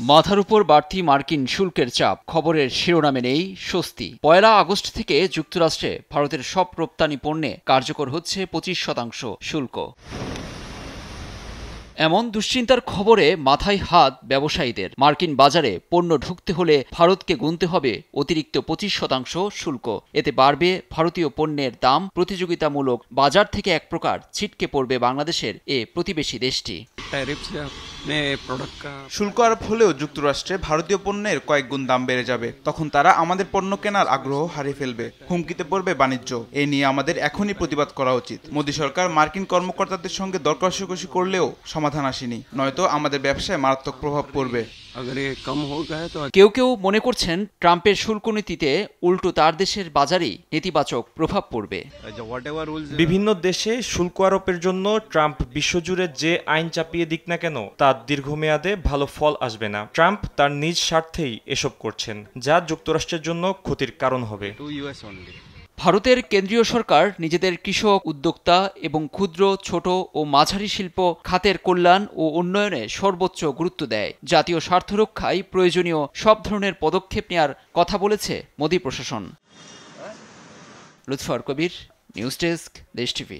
মাথার উপর বাড়তি মার্কিন শুল্কের চাপ, খবরের শিরোনামে নেই স্বস্তি। ১ আগস্ট থেকে যুক্তরাষ্ট্রে ভারতের সব রপ্তানি পণ্যে কার্যকর হচ্ছে ২৫% শুল্ক। এমন দুশ্চিন্তার খবরে মাথায় হাত ব্যবসায়ীদের। মার্কিন বাজারে পণ্য ঢুকতে হলে ভারতকে গুনতে হবে অতিরিক্ত ২৫% শুল্ক। এতে বাড়বে ভারতীয় পণ্যের দাম, প্রতিযোগিতামূলক বাজার থেকে এক প্রকার ছিটকে পড়বে বাংলাদেশের এ প্রতিবেশী দেশটি। শুল্ক আরোপ হলেও যুক্তরাষ্ট্রে ভারতীয় পণ্যের কয়েক গুণ দাম বেড়ে যাবে। তখন তারা আমাদের পণ্য কেনার আগ্রহ হারিয়ে ফেলবে, হুমকিতে পড়বে বাণিজ্য। এ নিয়ে আমাদের এখনই প্রতিবাদ করা উচিত। মোদী সরকার মার্কিন কর্মকর্তাদের সঙ্গে দর কষাকষি করলেও সমাধান আসেনি, নয়তো আমাদের ব্যবসায় মারাত্মক প্রভাব পড়বে। কেউ কেউ মনে করছেন ট্রাম্পের শুল্ক নীতিতে উল্টো তার দেশের বাজারেই নেতিবাচক প্রভাব পড়বে। বিভিন্ন দেশে শুল্ক আরোপের জন্য ট্রাম্প বিশ্বজুড়ে যে আইন চাপিয়ে দিক না কেন, তার দীর্ঘমেয়াদে ভালো ফল আসবে না। ট্রাম্প তার নিজ স্বার্থেই এসব করছেন, যা যুক্তরাষ্ট্রের জন্য ক্ষতির কারণ হবে। ভারতের কেন্দ্রীয় সরকার নিজেদের কৃষক, উদ্যোক্তা এবং ক্ষুদ্র, ছোট ও মাঝারি শিল্প খাতের কল্যাণ ও উন্নয়নে সর্বোচ্চ গুরুত্ব দেয়। জাতীয় স্বার্থ রক্ষায় প্রয়োজনীয় সব ধরনের পদক্ষেপ নেয়ার কথা বলেছে মোদী প্রশাসন। লুৎফর কবির, নিউজ ডেস্ক, দেশ টিভি।